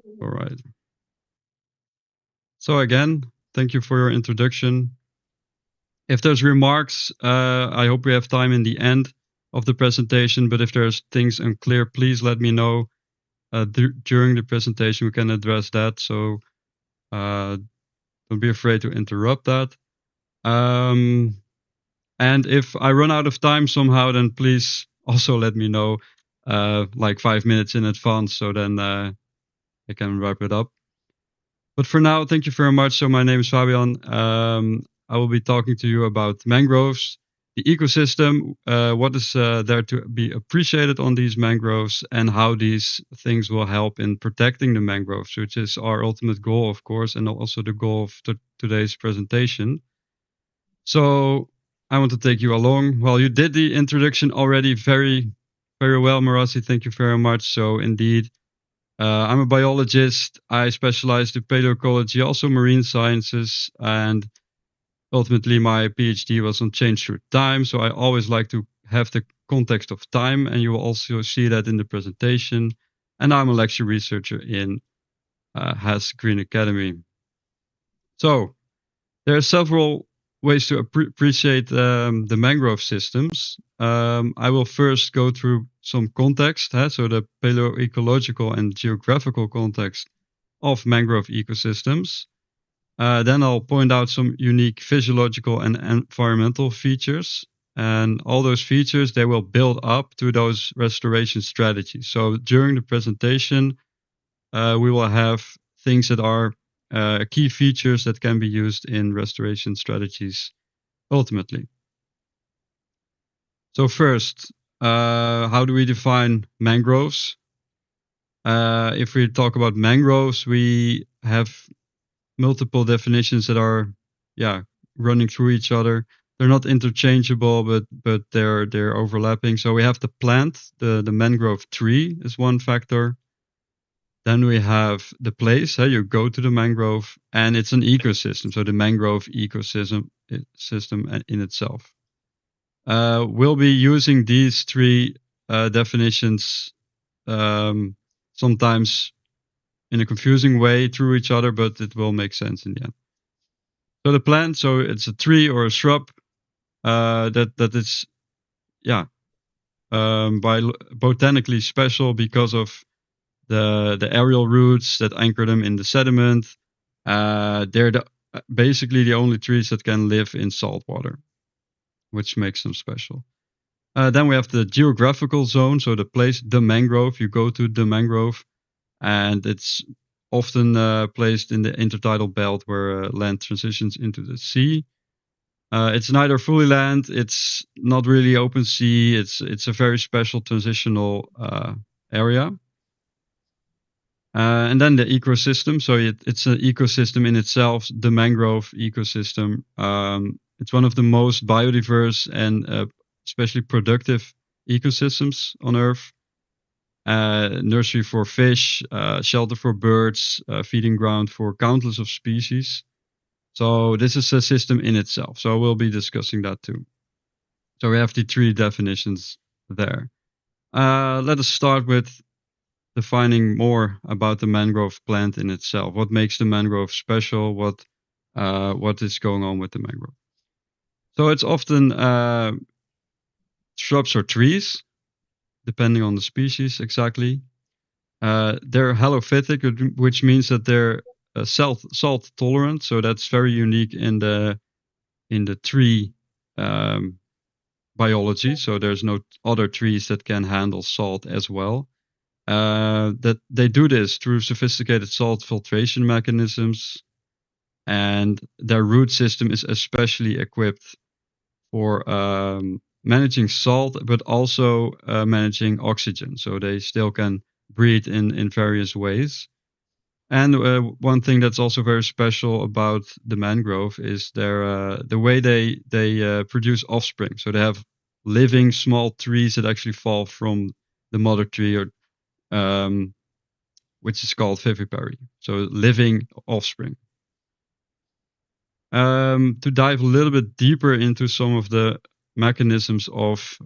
All right. So again, thank you for your introduction. If there's remarks, I hope we have time in the end of the presentation, but if there's things unclear, please let me know during the presentation. We can address that. So uh, don't be afraid to interrupt that. Um, and if I run out of time somehow, then please also let me know like 5 minutes in advance, so then I can wrap it up. But for now, thank you very much. So my name is Fabian. I will be talking to you about mangroves, the ecosystem, what is there to be appreciated on these mangroves, and how these things will help in protecting the mangroves, which is our ultimate goal, of course, and also the goal of today's presentation. So I want to take you along. Well, you did the introduction already very, very well, Marasi. Thank you very much. So indeed, I'm a biologist. I specialized in paleoecology, also marine sciences, and ultimately my PhD was on change through time. So I always like to have the context of time, and you will also see that in the presentation. And I'm a lecture researcher in Has Green Academy. So there are several ways to appreciate the mangrove systems. I will first go through some context, so the paleoecological and geographical context of mangrove ecosystems. Then I'll point out some unique physiological and environmental features. And all those features, they will build up to those restoration strategies. So during the presentation, we will have things that are key features that can be used in restoration strategies ultimately. So first, how do we define mangroves? If we talk about mangroves, we have multiple definitions that are, yeah, running through each other. They're not interchangeable, but they're overlapping. So we have the plant, the mangrove tree is one factor. Then we have the place. You go to the mangrove, and it's an ecosystem. So the mangrove system in itself. We'll be using these three definitions um, sometimes in a confusing way through each other, but it will make sense in the end. So the plant, so it's a tree or a shrub that is, yeah, botanically special because of the aerial roots that anchor them in the sediment. They're basically the only trees that can live in salt water, which makes them special. Then we have the geographical zone, so the place, the mangrove. You go to the mangrove, and it's often placed in the intertidal belt where land transitions into the sea. It's neither fully land, it's not really open sea. It's a very special transitional area. And then the ecosystem. So it's an ecosystem in itself, the mangrove ecosystem. It's one of the most biodiverse and especially productive ecosystems on Earth. Nursery for fish, shelter for birds, feeding ground for countless of species. So this is a system in itself. So we'll be discussing that too. So we have the three definitions there. Let us start with defining more about the mangrove plant in itself. What makes the mangrove special? What is going on with the mangrove? So it's often shrubs or trees, depending on the species exactly. They're halophytic, which means that they're salt tolerant. So that's very unique in the tree um, biology. So there's no other trees that can handle salt as well. That they do this through sophisticated salt filtration mechanisms, and their root system is especially equipped for managing salt, but also managing oxygen. So they still can breathe in various ways. And one thing that's also very special about the mangrove is the way they produce offspring. So they have living small trees that actually fall from the mother tree, or which is called vivipary. So living offspring. To dive a little bit deeper into some of the mechanisms of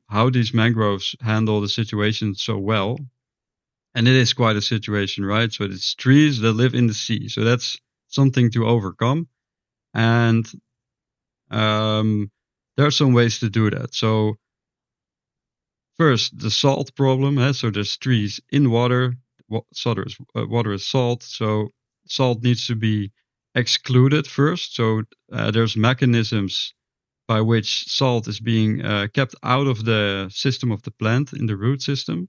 how these mangroves handle the situation so well, And it is quite a situation, right? So it's trees that live in the sea. So that's something to overcome. And there are some ways to do that. So first, the salt problem. So there's trees in water. Water is salt. So salt needs to be excluded first. So there's mechanisms by which salt is being kept out of the system of the plant in the root system.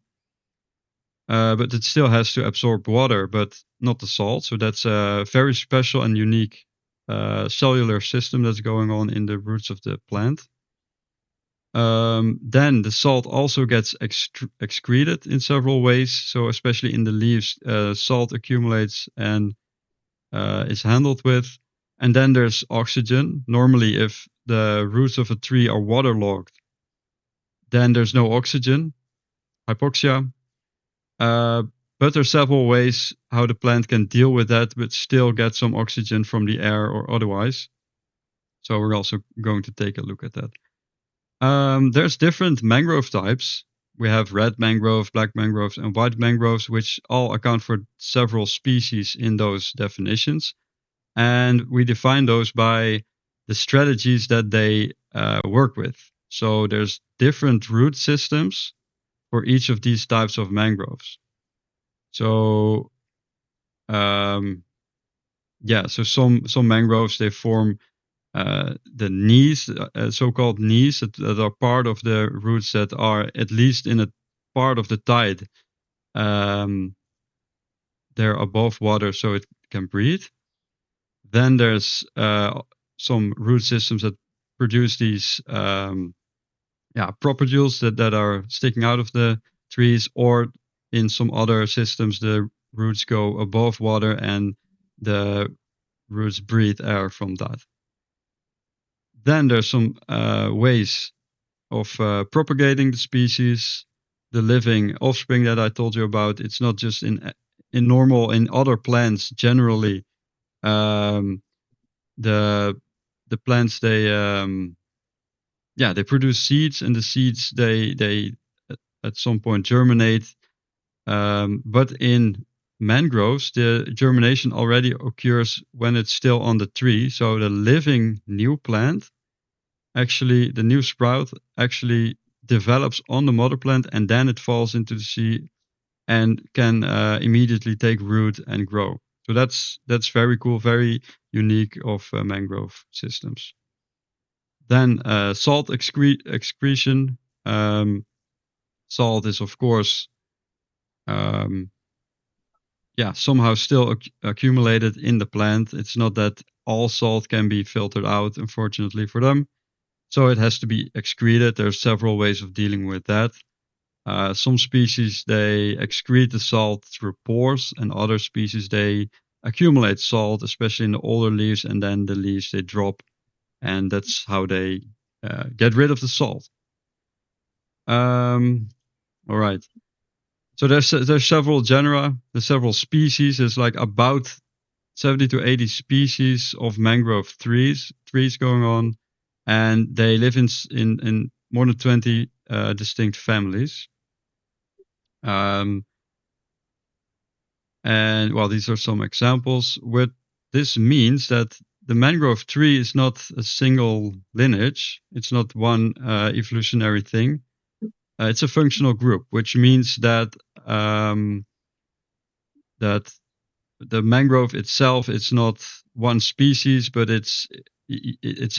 But it still has to absorb water, but not the salt. So that's a very special and unique cellular system that's going on in the roots of the plant. Then the salt also gets excreted in several ways. So especially in the leaves, salt accumulates and is handled with. And then there's oxygen. Normally, if the roots of a tree are waterlogged, then there's no oxygen, hypoxia. But there's several ways how the plant can deal with that, but still get some oxygen from the air or otherwise. So we're also going to take a look at that. There's different mangrove types. We have red mangrove, black mangroves, and white mangroves, which all account for several species in those definitions. And we define those by the strategies that they work with. So there's different root systems for each of these types of mangroves. So so some mangroves, they form the knees, so-called knees that are part of the roots that are at least in a part of the tide. They're above water so it can breathe. Then there's some root systems that produce these propagules that are sticking out of the trees, or in some other systems the roots go above water and the roots breathe air from that. Then there's some ways of propagating the species, the living offspring that I told you about. It's not just in other plants generally. The plants, they produce seeds, and the seeds they at some point germinate. But in mangroves, the germination already occurs when it's still on the tree. So the living new plant, actually, the new sprout actually develops on the mother plant, and then it falls into the sea and can immediately take root and grow. So that's very cool, very unique of mangrove systems. Then salt excretion. Salt is, of course, somehow still accumulated in the plant. It's not that all salt can be filtered out, unfortunately for them. So it has to be excreted. There's several ways of dealing with that. Some species, they excrete the salt through pores, and other species, they accumulate salt, especially in the older leaves, and then the leaves, they drop, and that's how they get rid of the salt. All right. So there's several genera, there's several species. There's like about 70 to 80 species of mangrove trees going on, and they live in more than 20 distinct families. And well, these are some examples. What this means that the mangrove tree is not a single lineage. It's not one evolutionary thing. It's a functional group, which means that that the mangrove itself, it's not one species, but it's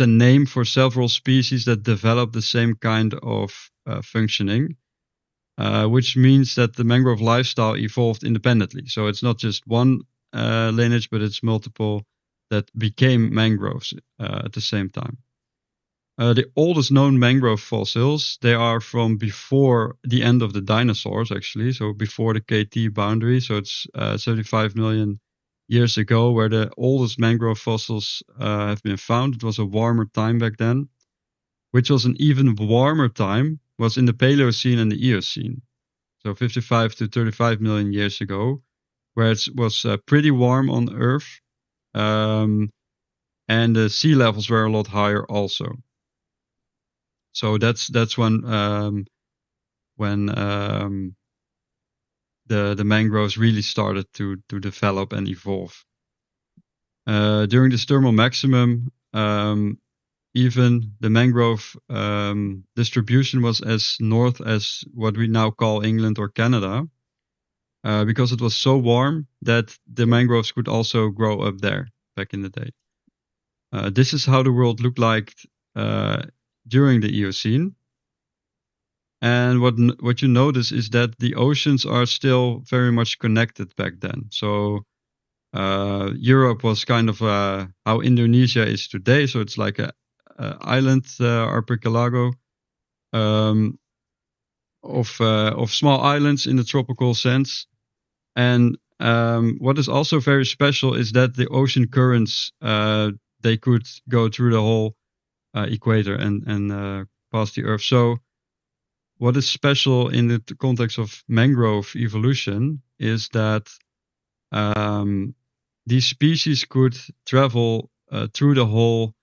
a name for several species that develop the same kind of functioning, which means that the mangrove lifestyle evolved independently. So it's not just one lineage, but it's multiple that became mangroves at the same time. The oldest known mangrove fossils, they are from before the end of the dinosaurs, actually. So before the KT boundary. So it's 75 million years ago where the oldest mangrove fossils have been found. It was a warmer time back then, which was an even warmer time was in the Paleocene and the Eocene. So 55 to 35 million years ago, where it was pretty warm on Earth. And the sea levels were a lot higher also. So that's when the mangroves really started to develop and evolve. During this thermal maximum, even the mangrove distribution was as north as what we now call England or Canada, because it was so warm that the mangroves could also grow up there back in the day. This is how the world looked like during the Eocene. And what you notice is that the oceans are still very much connected back then. So Europe was kind of how Indonesia is today. So it's like a island archipelago of small islands in the tropical sense. And what is also very special is that the ocean currents they could go through the whole equator and past the Earth. So what is special in the context of mangrove evolution is that these species could travel through the whole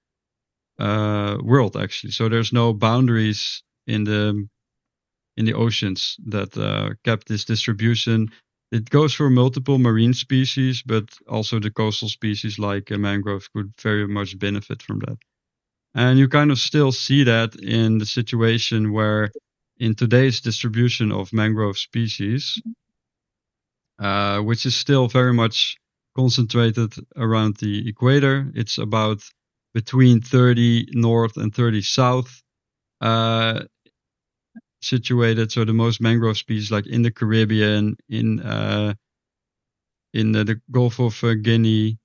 world, actually. So there's no boundaries in the oceans that kept this distribution. It goes for multiple marine species, but also the coastal species like mangrove could very much benefit from that. And you kind of still see that in the situation where in today's distribution of mangrove species, which is still very much concentrated around the equator. It's about between 30 north and 30 south situated. So the most mangrove species like in the Caribbean, in the Gulf of Guinea,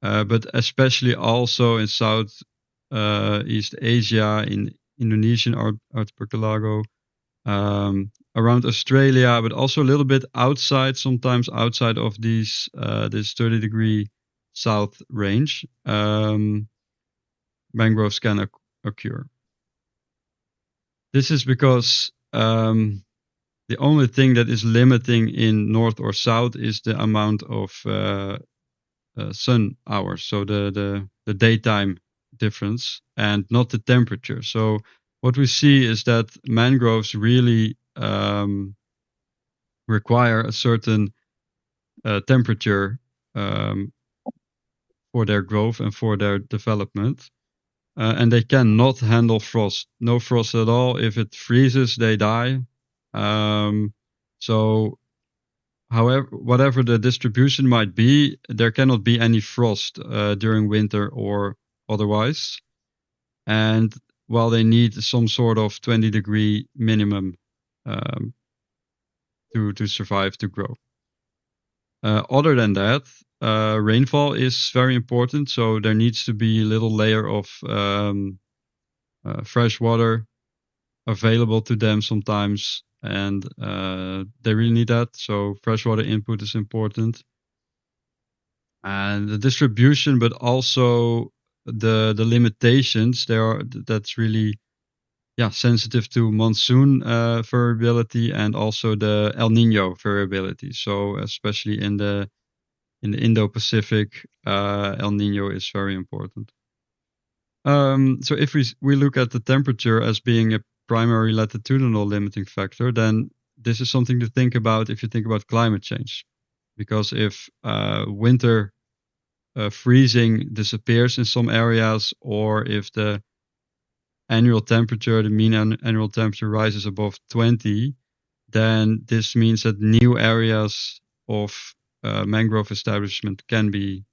but especially also in South East Asia, in Indonesian archipelago, around Australia, but also a little bit outside, sometimes outside of these this 30-degree south range, mangroves can occur. This is because the only thing that is limiting in north or south is the amount of sun hours, so the daytime difference, and not the temperature. So what we see is that mangroves really require a certain temperature for their growth and for their development. And they cannot handle frost. No frost at all. If it freezes, they die. So, however, whatever the distribution might be, there cannot be any frost during winter or otherwise. And while they need some sort of 20-degree minimum to survive, to grow. Other than that, rainfall is very important. So there needs to be a little layer of fresh water available to them sometimes, and they really need that. So freshwater input is important, and the distribution, but also the limitations. That's really sensitive to monsoon variability and also the El Nino variability. So especially in the Indo-Pacific, El Nino is very important. So if we look at the temperature as being a primary latitudinal limiting factor, then this is something to think about if you think about climate change. Because if winter freezing disappears in some areas, or if the annual temperature, the mean annual temperature rises above 20, then this means that new areas of mangrove establishment can be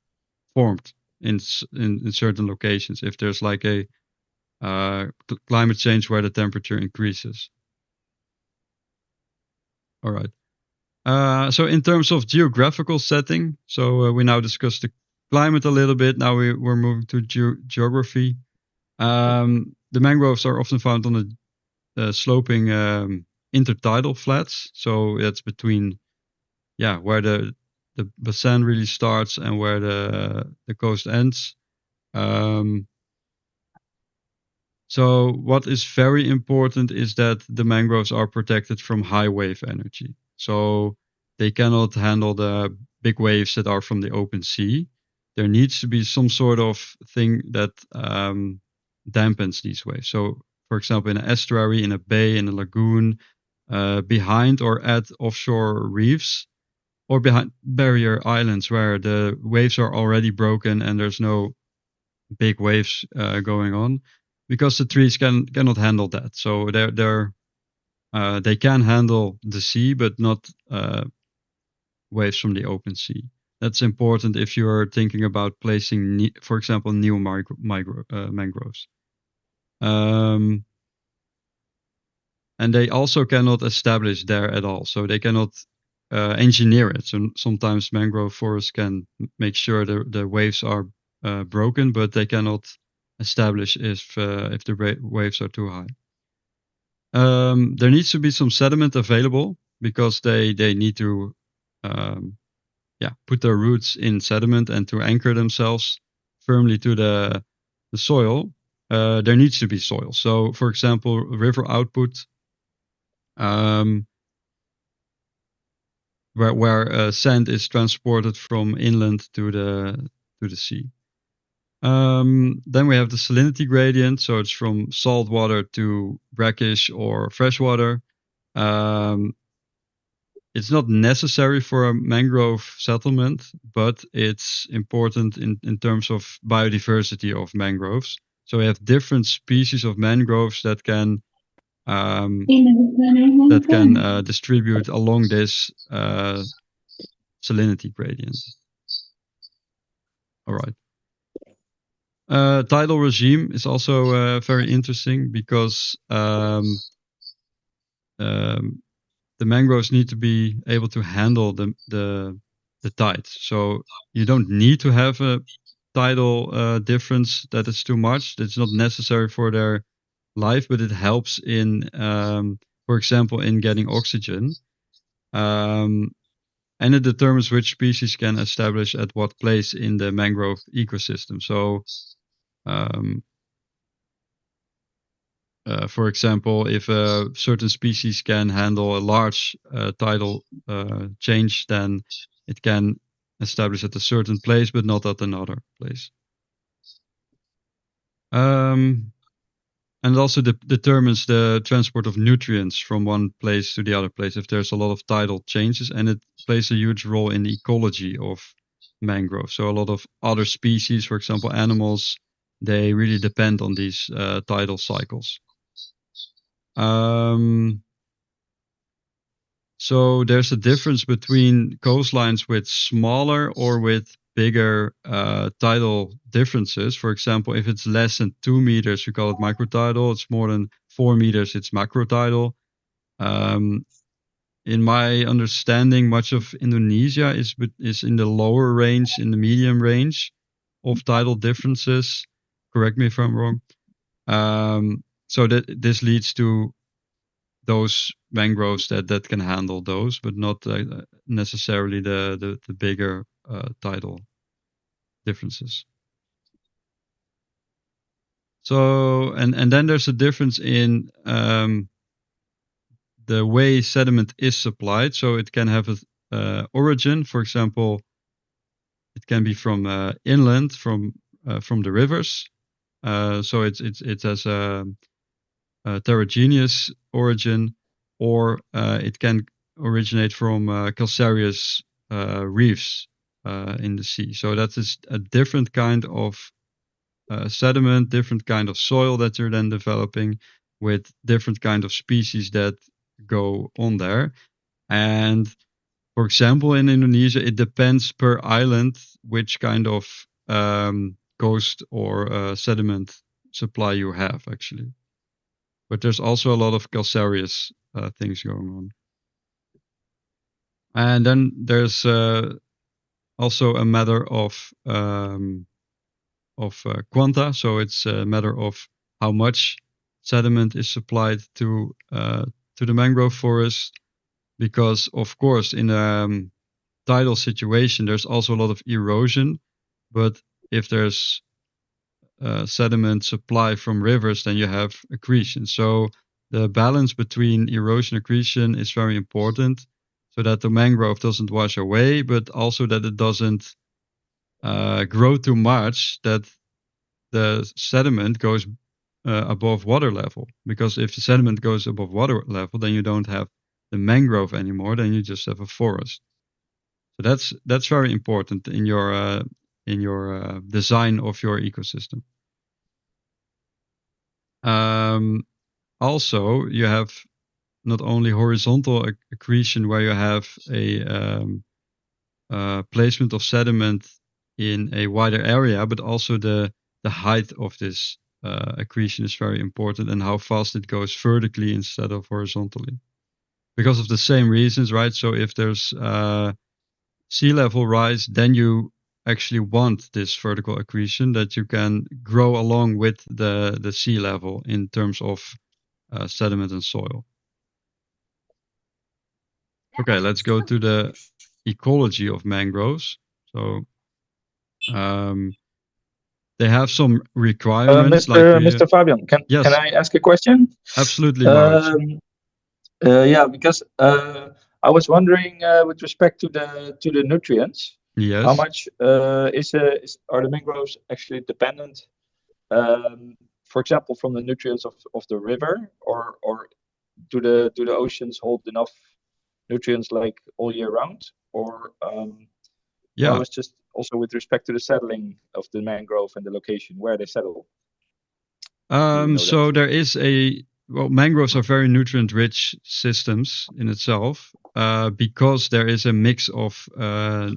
formed in certain locations if there's like a climate change where the temperature increases. All right. So in terms of geographical setting, so we now discussed the climate a little bit. Now we're moving to geography. The mangroves are often found on the sloping intertidal flats. So that's between where the basin really starts and where the coast ends. So what is very important is that the mangroves are protected from high wave energy. So they cannot handle the big waves that are from the open sea. There needs to be some sort of thing that dampens these waves. So, for example, in an estuary, in a bay, in a lagoon, behind or at offshore reefs, or behind barrier islands where the waves are already broken and there's no big waves going on, because the trees cannot handle that. So they can handle the sea, but not waves from the open sea. That's important if you're thinking about placing, for example, new mangroves. And they also cannot establish there at all. So they cannot engineer it. So sometimes mangrove forests can make sure the waves are broken, but they cannot establish if the waves are too high. There needs to be some sediment available because they need to put their roots in sediment and to anchor themselves firmly to the soil. There needs to be soil. So, for example, river output, where sand is transported from inland to the sea. Then we have the salinity gradient, so it's from salt water to brackish or freshwater. It's not necessary for a mangrove settlement, but it's important in terms of biodiversity of mangroves. So we have different species of mangroves that can distribute along this salinity gradient. All right. Tidal regime is also very interesting because the mangroves need to be able to handle the tide. So you don't need to have a tidal difference that is too much. It's not necessary for their life, but it helps in, for example, in getting oxygen. And it determines which species can establish at what place in the mangrove ecosystem. So, for example, if a certain species can handle a large tidal change, then it can establish at a certain place, but not at another place. And it also determines the transport of nutrients from one place to the other place if there's a lot of tidal changes, and it plays a huge role in the ecology of mangrove. So a lot of other species, for example, animals, they really depend on these tidal cycles. So there's a difference between coastlines with smaller or with bigger tidal differences. For example, if it's less than 2 meters, we call it microtidal. It's more than 4 meters, it's macrotidal. In my understanding, much of Indonesia is in the lower range, in the medium range of tidal differences. Correct me if I'm wrong. So that this leads to those mangroves that can handle those, but not necessarily the bigger tidal differences. So and then there's a difference in the way sediment is supplied. So it can have a origin. For example, it can be from inland, from the rivers. So it has a heterogeneous origin, or it can originate from calcareous reefs in the sea. So that is a different kind of sediment, different kind of soil that you're then developing with different kind of species that go on there. And for example, in Indonesia, it depends per island which kind of coast or sediment supply you have, actually. But there's also a lot of calcareous things going on. And then there's also a matter of quanta. So it's a matter of how much sediment is supplied to the mangrove forest, because of course in a tidal situation there's also a lot of erosion. But if there's sediment supply from rivers, then you have accretion. So the balance between erosion and accretion is very important, so that the mangrove doesn't wash away, but also that it doesn't grow too much, that the sediment goes above water level. Because if the sediment goes above water level, then you don't have the mangrove anymore, then you just have a forest. So that's very important in your design of your ecosystem. Also, you have not only horizontal accretion where you have a placement of sediment in a wider area, but also the height of this accretion is very important, and how fast it goes vertically instead of horizontally, because of the same reasons, right? So if there's sea level rise, then you actually want this vertical accretion that you can grow along with the sea level in terms of sediment and soil. Okay, let's go to the ecology of mangroves. So they have some requirements, Mr. Fabian, can yes, I ask a question? absolutely, Maurits. Um, yeah, because I was wondering with respect to the nutrients, how Yes. much are the mangroves actually dependent, for example, from the nutrients of the river, or do the oceans hold enough nutrients like all year round, or I Yeah. was just also with respect to the settling of the mangrove and the location where they settle. Do you know that? So there is mangroves are very nutrient rich systems in itself, because there is a mix of,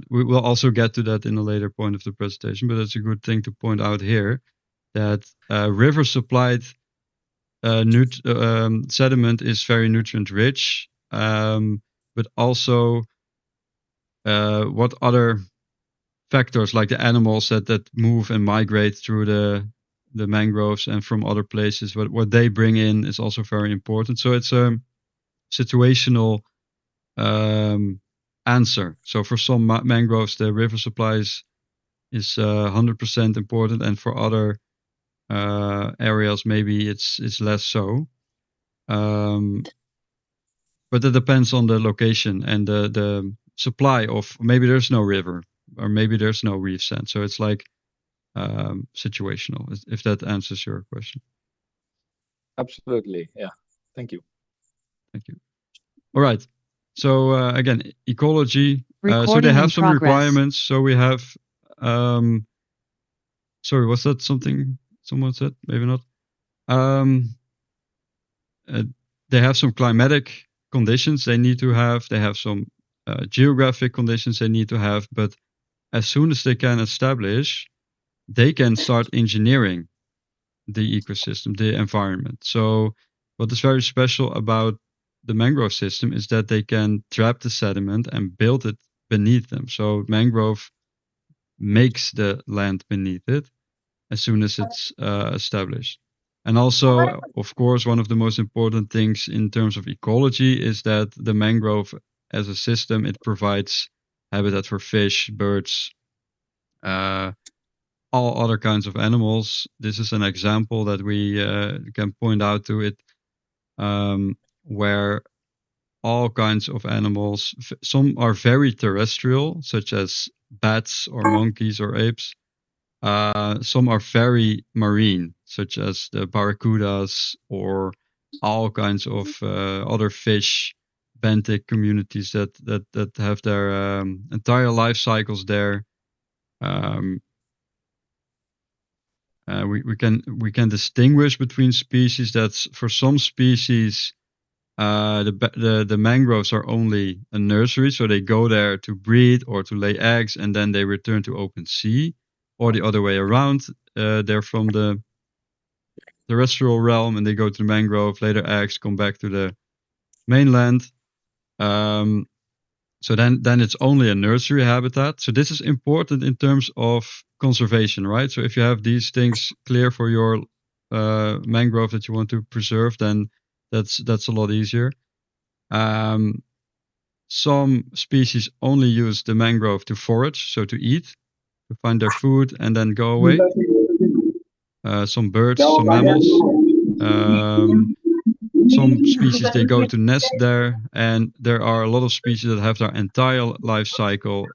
we will also get to that in a later point of the presentation, but it's a good thing to point out here that river supplied sediment is very nutrient rich, but also what other factors like the animals that move and migrate through the mangroves and from other places, what they bring in is also very important. So it's a situational answer. So for some mangroves, the river supplies is 100% important, and for other areas, maybe it's less so. But it depends on the location and the supply of, maybe there's no river or maybe there's no reef sand. So it's like situational, if that answers your question. Absolutely. Yeah. Thank you. Thank you. All right. So again, ecology. So they Recording in have some progress. requirements. So we have, sorry, was that something someone said? Maybe not. Uh, they have some climatic conditions they need to have. They have some geographic conditions they need to have. But as soon as they can establish, they can start engineering the ecosystem, the environment. So what is very special about the mangrove system is that they can trap the sediment and build it beneath them. So mangrove makes the land beneath it as soon as it's established. And also, of course, one of the most important things in terms of ecology is that the mangrove as a system, it provides habitat for fish, birds, uh, all other kinds of animals. This is an example that we can point out to it, where all kinds of animals, some are very terrestrial, such as bats or monkeys or apes. Some are very marine, such as the barracudas or all kinds of other fish, benthic communities that have their entire life cycles there. Um, we can distinguish between species. That's for some species, the mangroves are only a nursery, so they go there to breed or to lay eggs, and then they return to open sea, or the other way around. They're from the terrestrial realm and they go to the mangrove, lay their eggs, come back to the mainland. Um, so then it's only a nursery habitat. So this is important in terms of conservation, right? So if you have these things clear for your mangrove that you want to preserve, then that's a lot easier. Some species only use the mangrove to forage, so to eat, to find their food and then go away. Some birds, some mammals. Some species they go to nest there, and there are a lot of species that have their entire life cycle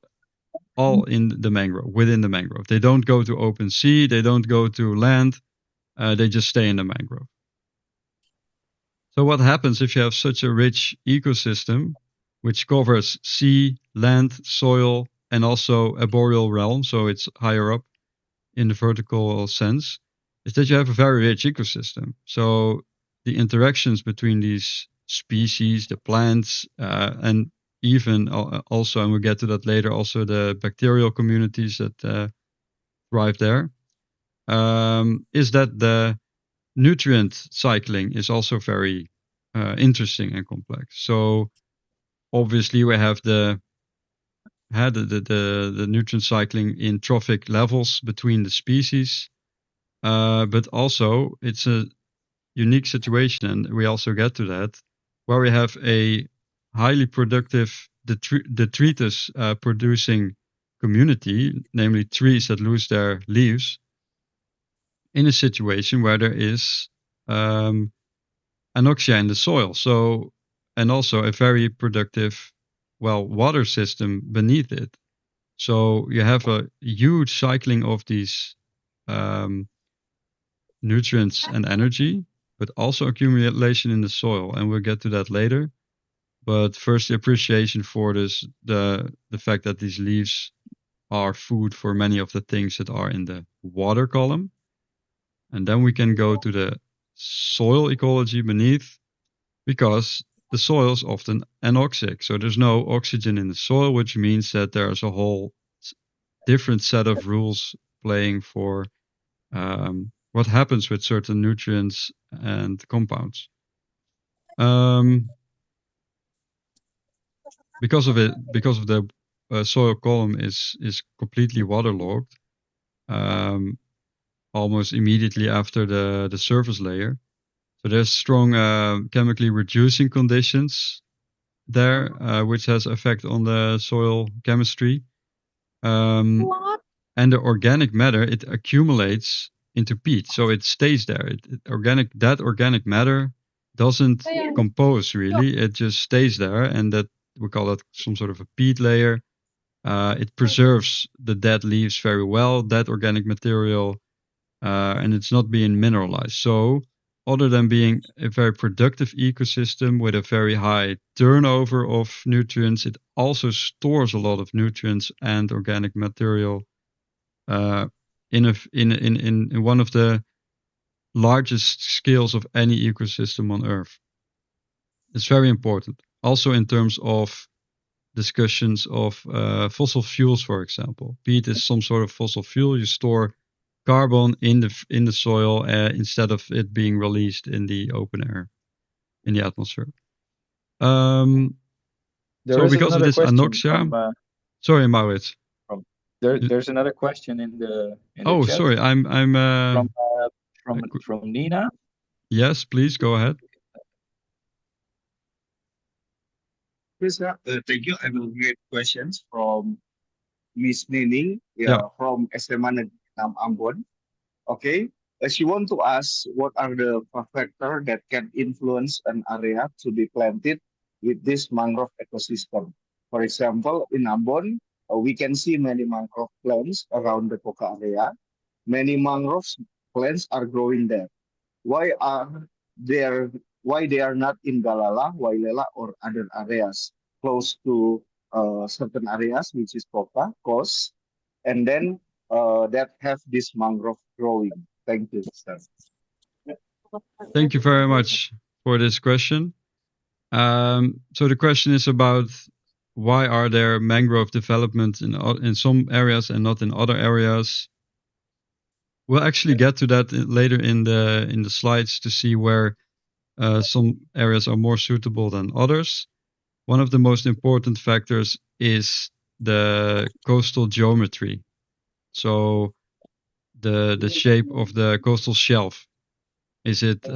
all in the mangrove, within the mangrove. They don't go to open sea, they don't go to land, they just stay in the mangrove. So what happens if you have such a rich ecosystem, which covers sea, land, soil, and also a boreal realm, so it's higher up in the vertical sense, is that you have a very rich ecosystem. So the interactions between these species, the plants, and even also, and we'll get to that later, also the bacterial communities that thrive there, is that the nutrient cycling is also very interesting and complex. So obviously we have the nutrient cycling in trophic levels between the species, but also it's a unique situation, and we also get to that, where we have a highly productive detritus producing community, namely trees that lose their leaves, in a situation where there is anoxia in the soil. So, and also a very productive, water system beneath it. So you have a huge cycling of these um, nutrients and energy, but also accumulation in the soil, and we'll get to that later. But first, the appreciation for the fact that these leaves are food for many of the things that are in the water column. And then we can go to the soil ecology beneath, because the soil is often anoxic. So there's no oxygen in the soil, which means that there's a whole different set of rules playing for what happens with certain nutrients and compounds. Because of the soil column is completely waterlogged, almost immediately after the surface layer. So there's strong chemically reducing conditions there, which has effect on the soil chemistry. And the organic matter, it accumulates into peat, so it stays there. That organic matter doesn't compose really; it just stays there, and that we call that some sort of a peat layer. It preserves the dead leaves very well, that organic material, and it's not being mineralized. So, other than being a very productive ecosystem with a very high turnover of nutrients, it also stores a lot of nutrients and organic material in one of the largest scales of any ecosystem on Earth. It's very important. Also, in terms of discussions of fossil fuels, for example, peat is some sort of fossil fuel. You store carbon in the soil instead of it being released in the open air, in the atmosphere. There So is because of another this question anoxia, sorry, Maurits. from there's another question in the Oh, chat sorry, I'm from from Nina. yes, please go ahead. Yes, sir. Thank you. I will get questions from Miss Nining, Yeah. from SMA Negeri Ambon. Okay. She want to ask what are the factors that can influence an area to be planted with this mangrove ecosystem. For example, in Ambon, we can see many mangrove plants around the Coca area. Many mangrove plants are growing there. Why are there? Why they are not in Galala, Wailela, or other areas close to certain areas, which is Coca, coast, and then that have this mangrove growing? Thank you, sir. Thank you very much for this question. So the question is about why are there mangrove developments in some areas and not in other areas. We'll actually get to that later in the slides to see where some areas are more suitable than others. One of the most important factors is the coastal geometry. So the shape of the coastal shelf. Is it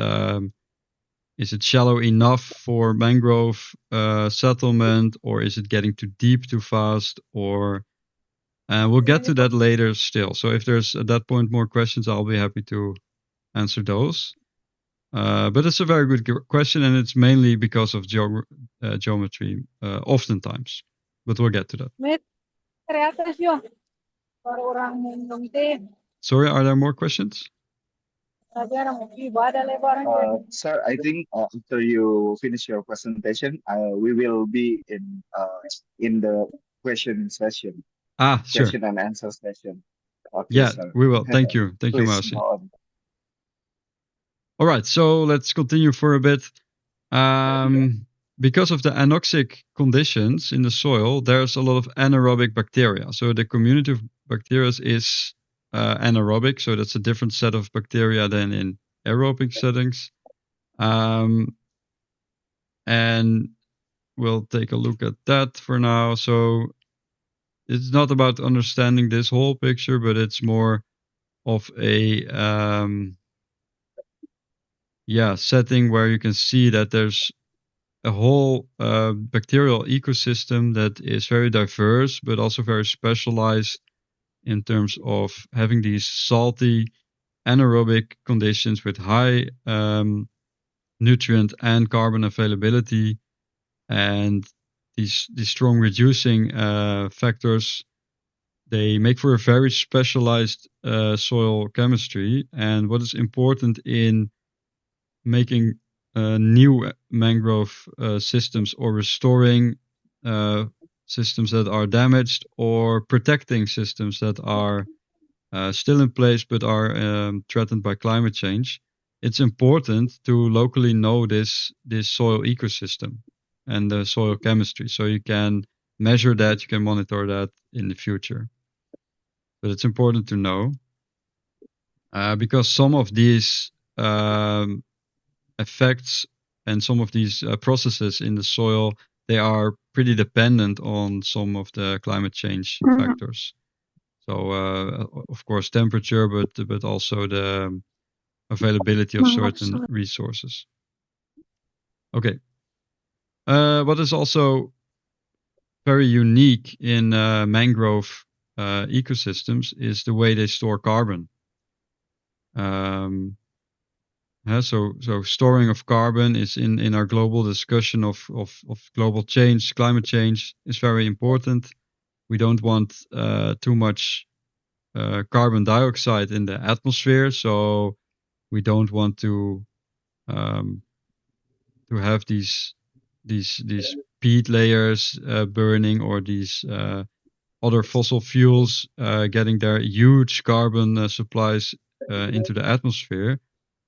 shallow enough for mangrove settlement, or is it getting too deep too fast? Or we'll get to that later still. So if there's at that point more questions, I'll be happy to answer those. But it's a very good question, and it's mainly because of geometry, oftentimes. But we'll get to that. Sorry, are there more questions? Sir, I think after you finish your presentation, we will be in the question session, Sure. question and answer session. Okay, Yeah, sir. we will. Thank you. Thank you, Please Marcy. go on. All right, so let's continue for a bit. Because of the anoxic conditions in the soil, there's a lot of anaerobic bacteria. So the community of bacteria is anaerobic, so that's a different set of bacteria than in aerobic settings. And we'll take a look at that for now. So it's not about understanding this whole picture, but it's more of a setting where you can see that there's a whole bacterial ecosystem that is very diverse, but also very specialized in terms of having these salty anaerobic conditions with high nutrient and carbon availability, and these strong reducing factors. They make for a very specialized soil chemistry. And what is important in making new mangrove systems, or restoring systems that are damaged, or protecting systems that are still in place but are threatened by climate change, it's important to locally know this soil ecosystem and the soil chemistry, so you can measure that, you can monitor that in the future. But it's important to know because some of these effects and some of these processes in the soil, they are pretty dependent on some of the climate change factors. So of course temperature, but also the availability of certain resources. Okay. What is also very unique in mangrove ecosystems is the way they store carbon. So storing of carbon is in our global discussion of global change, climate change, is very important. We don't want too much carbon dioxide in the atmosphere, so we don't want to have these peat layers burning, or these other fossil fuels getting their huge carbon supplies into the atmosphere.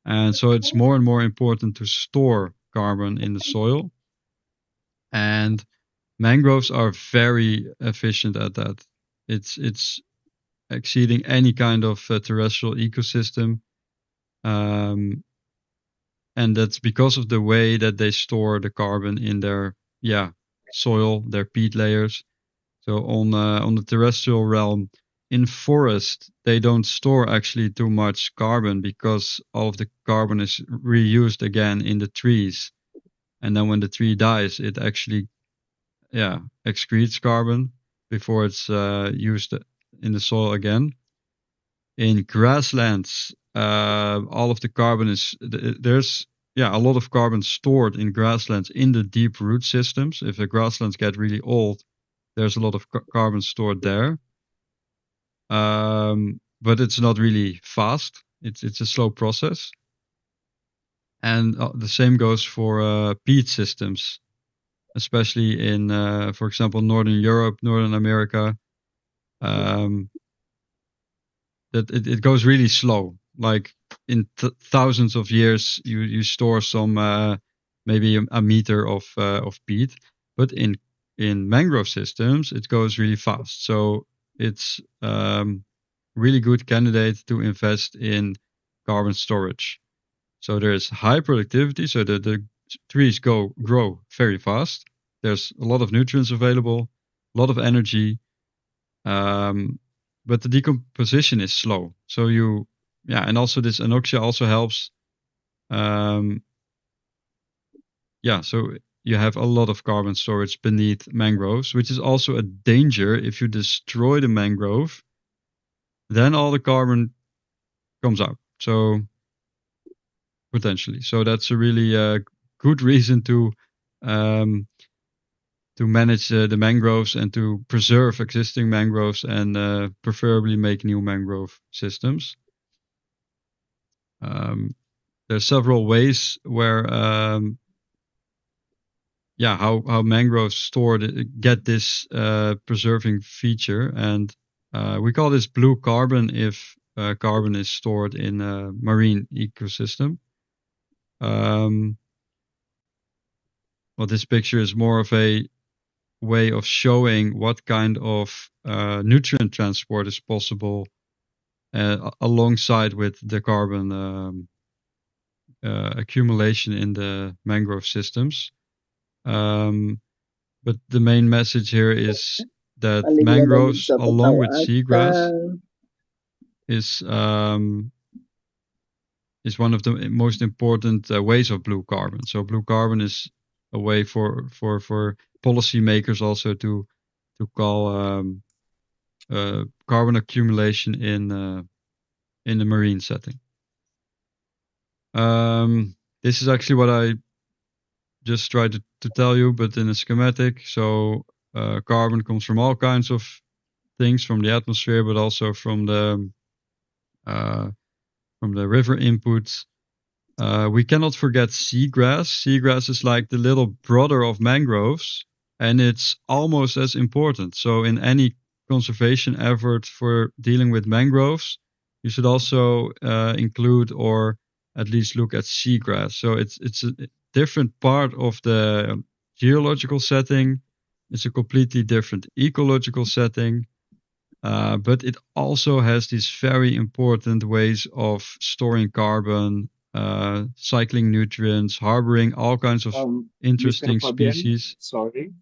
And so it's more and more important to store carbon in the soil. And mangroves are very efficient at that. It's exceeding any kind of terrestrial ecosystem. And that's because of the way that they store the carbon in their soil, their peat layers. So on the terrestrial realm, in forest, they don't store actually too much carbon, because all of the carbon is reused again in the trees. And then when the tree dies, it actually excretes carbon before it's used in the soil again. In grasslands, all of the carbon there's a lot of carbon stored in grasslands in the deep root systems. If the grasslands get really old, there's a lot of carbon stored there. But it's not really fast. It's a slow process. And the same goes for peat systems, especially in, for example, Northern Europe, Northern America. That it goes really slow. Like in thousands of years, you store some maybe a meter of peat, but in mangrove systems, it goes really fast. So it's really good candidate to invest in carbon storage. So there's high productivity, so the trees grow very fast. There's a lot of nutrients available, a lot of energy, but the decomposition is slow. So and also this anoxia also helps. So you have a lot of carbon storage beneath mangroves, which is also a danger. If you destroy the mangrove, then all the carbon comes out. So potentially, so that's a really good reason to manage the mangroves and to preserve existing mangroves, and preferably make new mangrove systems. There's several ways where how mangroves get this preserving feature, and we call this blue carbon if carbon is stored in a marine ecosystem. Well, this picture is more of a way of showing what kind of nutrient transport is possible alongside with the carbon accumulation in the mangrove systems. But the main message here is that mangroves, along with seagrass, is one of the most important ways of blue carbon. So blue carbon is a way for policymakers also to call carbon accumulation in the marine setting. This is actually what I just tried to tell you, but in a schematic. So carbon comes from all kinds of things, from the atmosphere, but also from the river inputs. We cannot forget seagrass. Seagrass is like the little brother of mangroves, and it's almost as important. So in any conservation effort for dealing with mangroves, you should also include or at least look at seagrass. So it's a different part of the geological setting. It's a completely different ecological setting. But it also has these very important ways of storing carbon, cycling nutrients, harboring all kinds of interesting Mr. Fabian, species. sorry.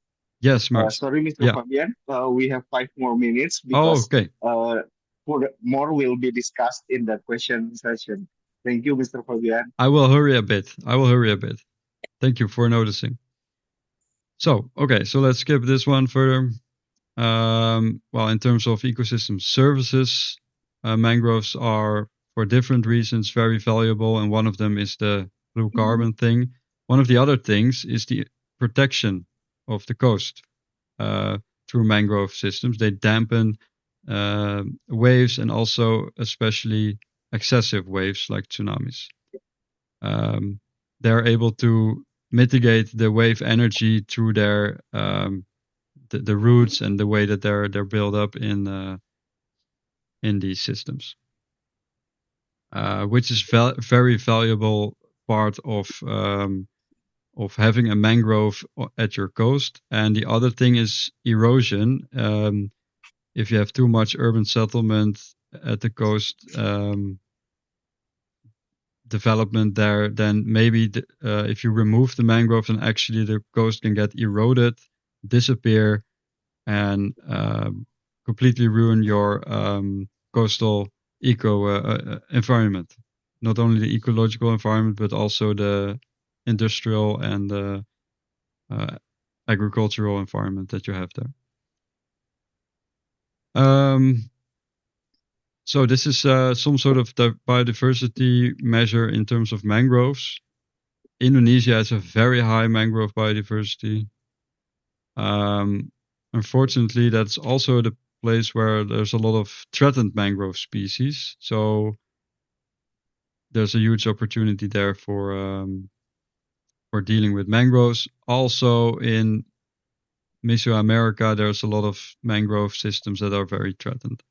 Yes, Murs. Sorry, Mr. Yeah. Fabian. We have 5 more minutes Oh, because okay. more will be discussed in the question session. Thank you, Mr. Fabian. I will hurry a bit. Thank you for noticing. So, okay, so let's skip this one further. Well, in terms of ecosystem services, mangroves are, for different reasons, very valuable, and one of them is the blue carbon thing. One of the other things is the protection of the coast through mangrove systems. They dampen waves and also especially excessive waves like tsunamis. They're able to mitigate the wave energy through their the roots and the way that they're built up in these systems, which is very valuable part of having a mangrove at your coast. And the other thing is erosion. If you have too much urban settlement at the coast, development there, then maybe if you remove the mangrove, then actually the coast can get eroded, disappear, and completely ruin your coastal eco environment. Not only the ecological environment, but also the industrial and agricultural environment that you have there. So this is some sort of biodiversity measure in terms of mangroves. Indonesia has a very high mangrove biodiversity. Unfortunately, that's also the place where there's a lot of threatened mangrove species. So there's a huge opportunity there for dealing with mangroves. Also in Mesoamerica, there's a lot of mangrove systems that are very threatened.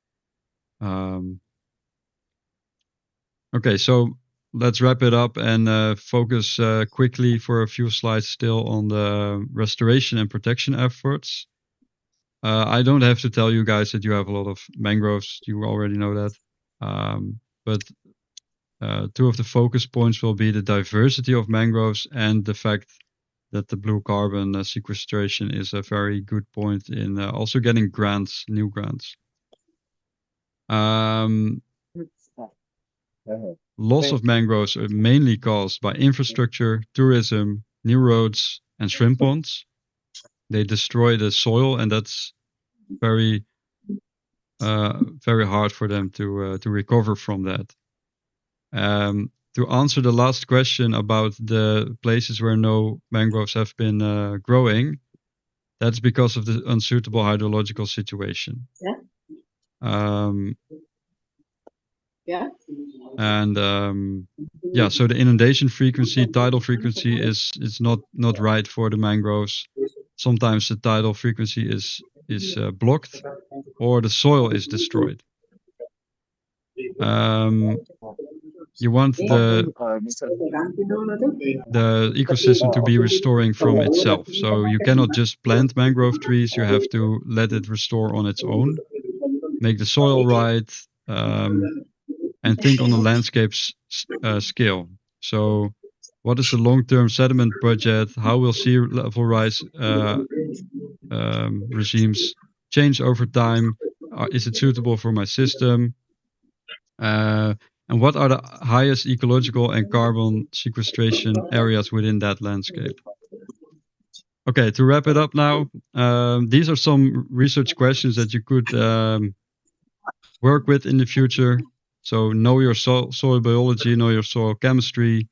Okay, so let's wrap it up and focus quickly for a few slides still on the restoration and protection efforts. I don't have to tell you guys that you have a lot of mangroves. You already know that. But two of the focus points will be the diversity of mangroves and the fact that the blue carbon sequestration is a very good point in also getting grants, new grants. Loss of mangroves are mainly caused by infrastructure, tourism, new roads, and shrimp ponds. They destroy the soil, and that's very hard for them to recover from that. To answer the last question about the places where no mangroves have been growing, that's because of the unsuitable hydrological situation. Yeah. And yeah, so the inundation frequency, tidal frequency is not right for the mangroves. Sometimes the tidal frequency is blocked, or the soil is destroyed. You want Mr. the ecosystem to be restoring from itself. So you cannot just plant mangrove trees. You have to let it restore on its own, make the soil right, and think on a landscape scale. So what is the long-term sediment budget? How will sea level rise regimes change over time? Is it suitable for my system? And what are the highest ecological and carbon sequestration areas within that landscape? Okay, to wrap it up now, these are some research questions that you could work with in the future. So know your soil biology, know your soil chemistry,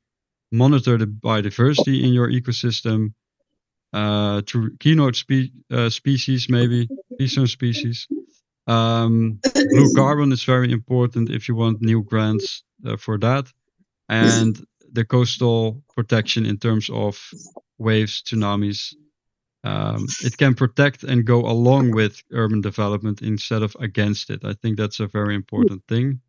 monitor the biodiversity in your ecosystem, through keynote species, maybe keystone species. Blue carbon is very important if you want new grants for that, and the coastal protection in terms of waves, tsunamis. It can protect and go along with urban development instead of against it. I think that's a very important thing.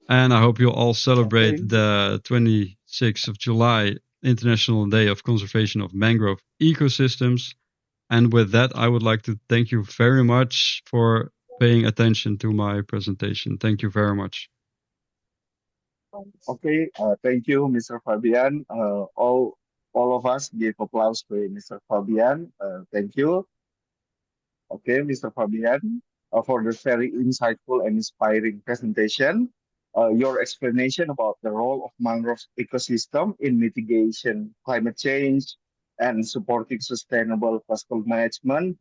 And I hope you'll all celebrate the 26th of July, International Day of Conservation of Mangrove Ecosystems. And with that, I would like to thank you very much for paying attention to my presentation. Thank you very much. Okay, thank you, Mr. Fabian. All of us give applause to Mr. Fabian. Thank you. Okay, Mr. Fabian, for the very insightful and inspiring presentation. Your explanation about the role of mangrove ecosystem in mitigation climate change and supporting sustainable coastal management